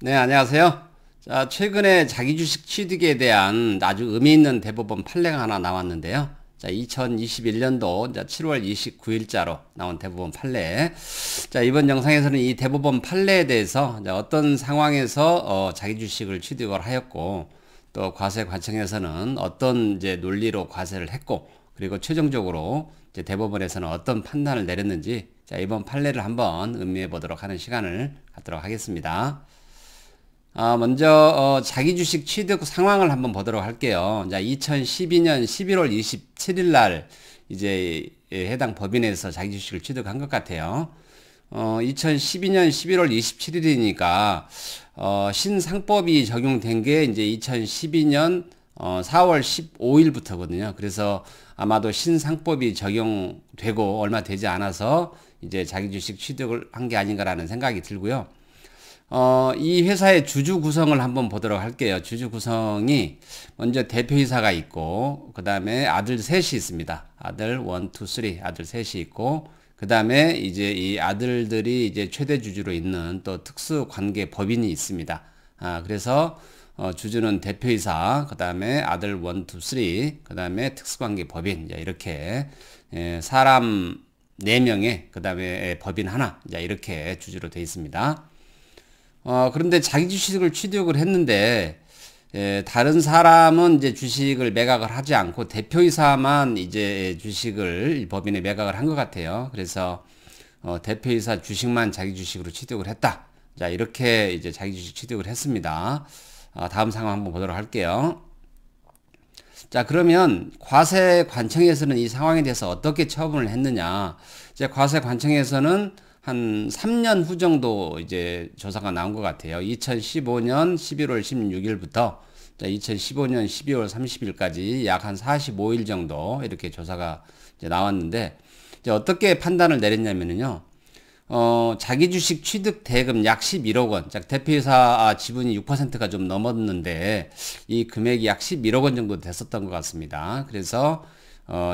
네, 안녕하세요. 자, 최근에 자기주식 취득에 대한 아주 의미 있는 대법원 판례가 하나 나왔는데요. 자, 2021년도 7월 29일자로 나온 대법원 판례. 자, 이번 영상에서는 이 대법원 판례에 대해서 어떤 상황에서 자기주식을 취득을 하였고, 또 과세관청에서는 어떤 이제 논리로 과세를 했고, 그리고 최종적으로 이제 대법원에서는 어떤 판단을 내렸는지, 자, 이번 판례를 한번 음미해 보도록 하는 시간을 갖도록 하겠습니다. 먼저 자기 주식 취득 상황을 한번 보도록 할게요. 자, 2012년 11월 27일 날 이제 해당 법인에서 자기 주식을 취득한 것 같아요. 2012년 11월 27일이니까 신상법이 적용된 게 이제 2012년 4월 15일부터거든요. 그래서 아마도 신상법이 적용되고 얼마 되지 않아서 이제 자기 주식 취득을 한 게 아닌가라는 생각이 들고요. 이 회사의 주주 구성을 한번 보도록 할게요. 주주 구성이 먼저 대표이사가 있고, 그 다음에 아들 셋이 있습니다. 아들 1, 2, 3 아들 셋이 있고, 그 다음에 이제 이 아들들이 이제 최대 주주로 있는 또 특수관계 법인이 있습니다. 그래서 주주는 대표이사, 그 다음에 아들 1, 2, 3, 그 다음에 특수관계 법인, 이렇게 사람 4명에 그 다음에 법인 하나, 이렇게 주주로 되어 있습니다. 그런데 자기 주식을 취득을 했는데, 다른 사람은 이제 주식을 매각을 하지 않고 대표이사만 이제 주식을 법인에 매각을 한 것 같아요. 그래서, 대표이사 주식만 자기 주식으로 취득을 했다. 자, 이렇게 이제 자기 주식 취득을 했습니다. 다음 상황 한번 보도록 할게요. 자, 그러면 과세관청에서는 이 상황에 대해서 어떻게 처분을 했느냐. 이제 과세관청에서는 한 3년 후 정도 이제 조사가 나온 것 같아요. 2015년 11월 16일부터 2015년 12월 30일까지 약 한 45일 정도 이렇게 조사가 이제 나왔는데, 이제 어떻게 판단을 내렸냐면요. 자기 주식 취득 대금 약 11억 원. 자, 대표이사 지분이 6%가 좀 넘었는데, 이 금액이 약 11억 원 정도 됐었던 것 같습니다. 그래서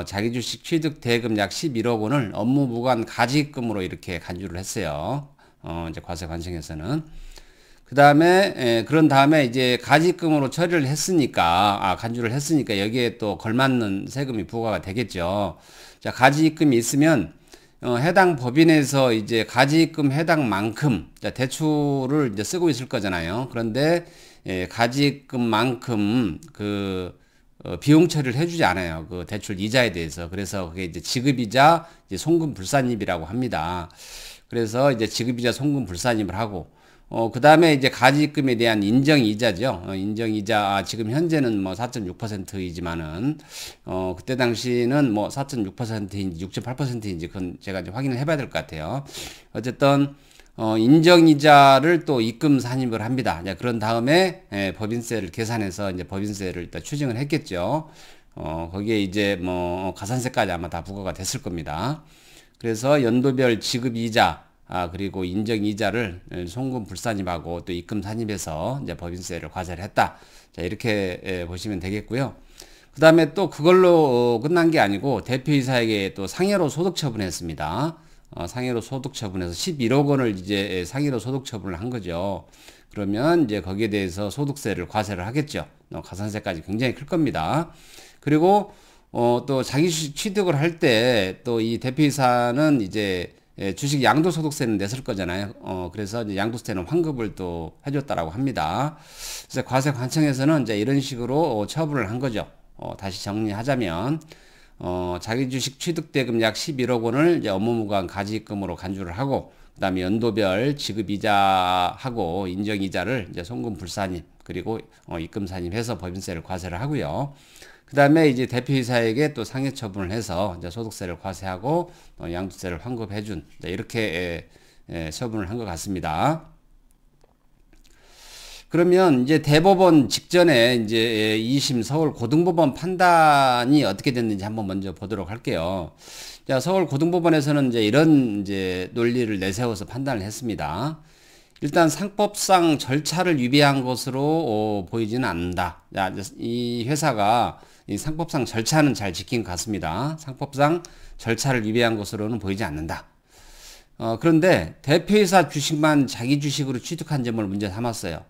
자기 주식 취득 대금 약 11억 원을 업무 무관 가지금으로 이렇게 간주를 했어요. 이제 과세관청에서는. 그런 다음에 이제 가지금으로 처리를 했으니까, 간주를 했으니까 여기에 또 걸맞는 세금이 부과가 되겠죠. 자, 가지금이 있으면, 해당 법인에서 이제 가지금 해당만큼, 자, 대출을 이제 쓰고 있을 거잖아요. 그런데, 가지금만큼 비용 처리를 해주지 않아요. 그 대출 이자에 대해서. 그래서 그게 이제 지급이자 이제 송금 불산입이라고 합니다. 그래서 이제 지급이자 송금 불산입을 하고, 그 다음에 이제 가지금에 대한 인정이자죠. 인정이자, 지금 현재는 뭐 4.6%이지만은, 그때 당시는 뭐 4.6%인지 6.8%인지 그건 제가 이제 확인을 해봐야 될 것 같아요. 어쨌든, 인정이자를 또 입금 산입을 합니다. 그런 다음에 법인세를 계산해서 이제 법인세를 일단 추징을 했겠죠. 거기에 이제 뭐 가산세까지 아마 다 부과가 됐을 겁니다. 그래서 연도별 지급이자 그리고 인정이자를 송금 불산입하고 또 입금 산입해서 이제 법인세를 과세를 했다. 자, 이렇게 보시면 되겠고요. 그 다음에 또 그걸로 끝난 게 아니고 대표이사에게 또 상해로 소득 처분했습니다. 상해로 소득 처분해서 11억 원을 이제 상해로 소득 처분을 한 거죠. 그러면 이제 거기에 대해서 소득세를 과세를 하겠죠. 가산세까지 굉장히 클 겁니다. 그리고 또 자기 주식 취득을 할 때 또 이 대표이사는 이제 주식 양도소득세는 냈을 거잖아요. 그래서 이제 양도세는 환급을 또 해줬다라고 합니다. 그래서 과세관청에서는 이제 이런 식으로 처분을 한 거죠. 다시 정리하자면, 자기 주식 취득 대금 약 11억 원을 이제 업무무관 가지금으로 간주를 하고, 그 다음에 연도별 지급이자하고 인정이자를 이제 송금 불산입, 그리고 입금 산입해서 법인세를 과세를 하고요. 그 다음에 이제 대표이사에게 또 상해 처분을 해서 이제 소득세를 과세하고 양도세를 환급해준, 이렇게 처분을 한 것 같습니다. 그러면 이제 대법원 직전에 이제 2심 서울 고등법원 판단이 어떻게 됐는지 한번 먼저 보도록 할게요. 자, 서울 고등법원에서는 이제 이런 이제 논리를 내세워서 판단을 했습니다. 일단 상법상 절차를 위배한 것으로 보이지는 않는다. 자, 이 회사가 이 상법상 절차는 잘 지킨 것 같습니다. 상법상 절차를 위배한 것으로는 보이지 않는다. 그런데 대표이사 주식만 자기 주식으로 취득한 점을 문제 삼았어요.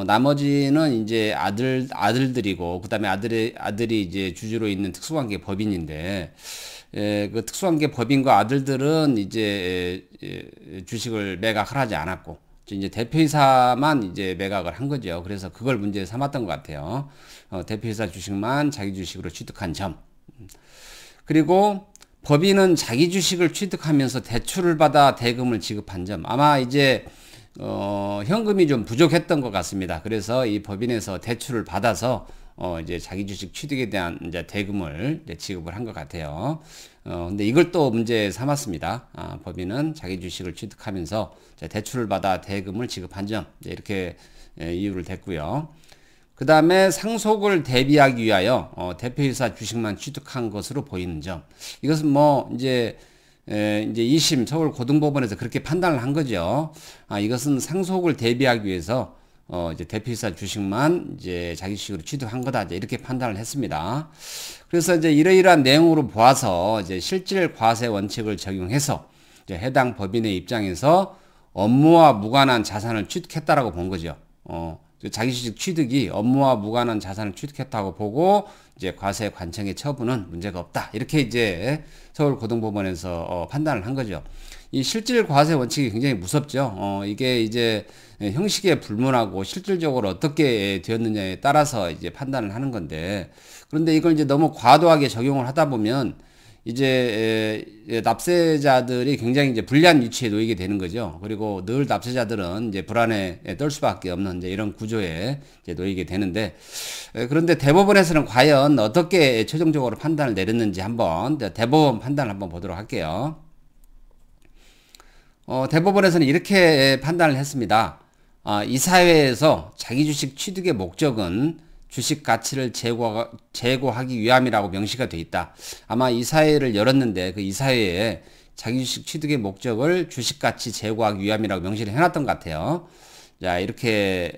나머지는 이제 아들들이고, 그 다음에 아들이 이제 주주로 있는 특수관계 법인인데, 그 특수관계 법인과 아들들은 이제 주식을 매각을 하지 않았고, 이제 대표이사만 이제 매각을 한 거죠. 그래서 그걸 문제 삼았던 것 같아요. 대표이사 주식만 자기 주식으로 취득한 점. 그리고 법인은 자기 주식을 취득하면서 대출을 받아 대금을 지급한 점. 아마 이제 현금이 좀 부족했던 것 같습니다. 그래서 이 법인에서 대출을 받아서 이제 자기 주식 취득에 대한 이제 대금을 이제 지급을 한 것 같아요. 근데 이걸 또 문제 삼았습니다. 법인은 자기 주식을 취득하면서 대출을 받아 대금을 지급한 점. 이렇게 이유를 댔고요. 그 다음에 상속을 대비하기 위하여 대표이사 주식만 취득한 것으로 보이는 점. 이것은 뭐 이제 2심 서울고등법원에서 그렇게 판단을 한 거죠. 이것은 상속을 대비하기 위해서 이제 대표이사 주식만 이제 자기 주식으로 취득한 거다. 이제 이렇게 판단을 했습니다. 그래서 이제 이러이러한 내용으로 보아서 이제 실질 과세 원칙을 적용해서 이제 해당 법인의 입장에서 업무와 무관한 자산을 취득했다라고 본 거죠. 자기 주식 취득이 업무와 무관한 자산을 취득했다고 보고 이제 과세 관청의 처분은 문제가 없다. 이렇게 이제 서울고등법원에서 판단을 한 거죠. 이 실질 과세 원칙이 굉장히 무섭죠. 이게 이제 형식에 불문하고 실질적으로 어떻게 되었느냐에 따라서 이제 판단을 하는 건데, 그런데 이걸 이제 너무 과도하게 적용을 하다 보면 이제 납세자들이 굉장히 이제 불리한 위치에 놓이게 되는 거죠. 그리고 늘 납세자들은 이제 불안에 떨 수밖에 없는 이제 이런 구조에 이제 놓이게 되는데, 그런데 대법원에서는 과연 어떻게 최종적으로 판단을 내렸는지 한번 대법원 판단을 한번 보도록 할게요. 대법원에서는 이렇게 판단을 했습니다. 이 사회에서 자기 주식 취득의 목적은 주식 가치를 제고하기 위함이라고 명시가 돼 있다. 아마 이 사회를 열었는데 그 이 사회에 자기 주식 취득의 목적을 주식 가치 제고하기 위함이라고 명시를 해놨던 것 같아요. 자, 이렇게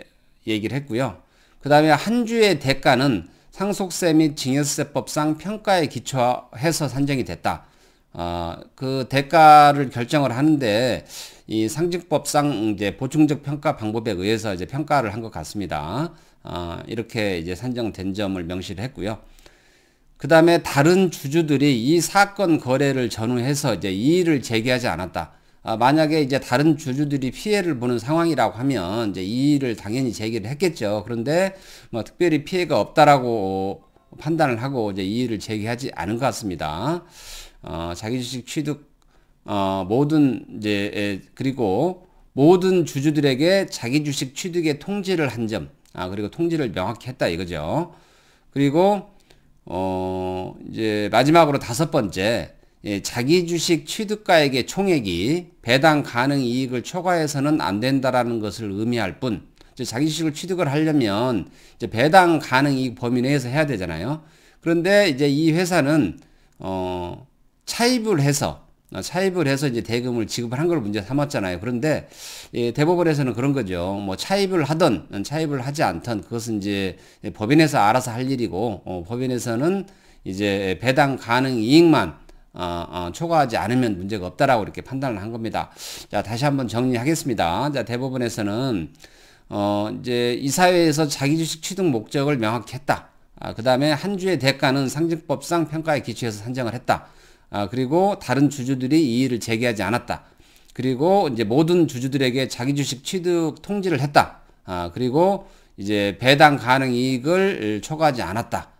얘기를 했고요. 그 다음에 한 주의 대가는 상속세 및 증여세법상 평가에 기초해서 산정이 됐다. 그 대가를 결정을 하는데 이 상증법상 이제 보충적 평가 방법에 의해서 이제 평가를 한 것 같습니다. 이렇게 이제 산정된 점을 명시를 했고요. 그 다음에 다른 주주들이 이 사건 거래를 전후해서 이제 이의를 제기하지 않았다. 만약에 이제 다른 주주들이 피해를 보는 상황이라고 하면 이제 이의를 당연히 제기를 했겠죠. 그런데 뭐 특별히 피해가 없다라고 판단을 하고 이제 이의를 제기하지 않은 것 같습니다. 자기 주식 취득 그리고 모든 주주들에게 자기 주식 취득의 통지를 한 점, 그리고 통지를 명확히 했다 이거죠. 그리고 이제 마지막으로 5번째, 자기 주식 취득가액의 총액이 배당 가능 이익을 초과해서는 안 된다라는 것을 의미할 뿐, 이제 자기 주식을 취득을 하려면 이제 배당 가능 이익 범위 내에서 해야 되잖아요. 그런데 이제 이 회사는 차입을 해서 이제 대금을 지급을 한 걸 문제 삼았잖아요. 그런데 대법원에서는 그런 거죠. 뭐 차입을 하든 차입을 하지 않든 그것은 이제 법인에서 알아서 할 일이고, 법인에서는 이제 배당 가능 이익만 초과하지 않으면 문제가 없다라고 이렇게 판단을 한 겁니다. 자, 다시 한번 정리하겠습니다. 자, 대법원에서는 이제 이 사회에서 자기 주식 취득 목적을 명확히 했다. 그 다음에 한 주의 대가는 상증법상 평가에 기초해서 산정을 했다. 그리고 다른 주주들이 이의를 제기하지 않았다. 그리고 이제 모든 주주들에게 자기 주식 취득 통지를 했다. 그리고 이제 배당 가능 이익을 초과하지 않았다.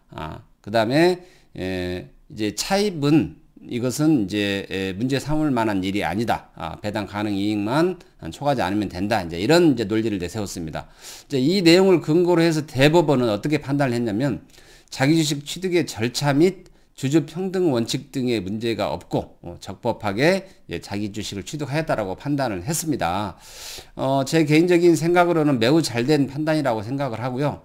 그 다음에 이제 차입은 이것은 이제 문제 삼을 만한 일이 아니다. 배당 가능 이익만 초과하지 않으면 된다. 이제 이런 이제 논리를 내세웠습니다. 이제 이 내용을 근거로 해서 대법원은 어떻게 판단을 했냐면, 자기 주식 취득의 절차 및 주주 평등 원칙 등의 문제가 없고 적법하게 자기 주식을 취득하였다라고 판단을 했습니다. 제 개인적인 생각으로는 매우 잘된 판단이라고 생각을 하고요.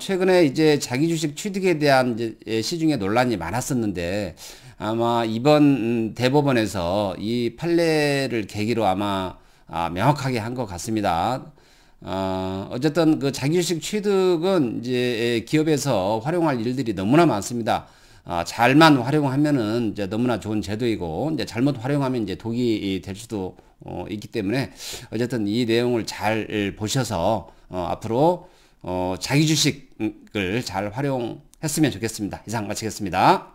최근에 이제 자기 주식 취득에 대한 이제 시중에 논란이 많았었는데, 아마 이번 대법원에서 이 판례를 계기로 아마 명확하게 한 것 같습니다. 어쨌든 그 자기 주식 취득은 이제 기업에서 활용할 일들이 너무나 많습니다. 잘만 활용하면은 이제 너무나 좋은 제도이고, 이제 잘못 활용하면 이제 독이 될 수도 있기 때문에, 어쨌든 이 내용을 잘 보셔서 앞으로 자기 주식을 잘 활용했으면 좋겠습니다. 이상 마치겠습니다.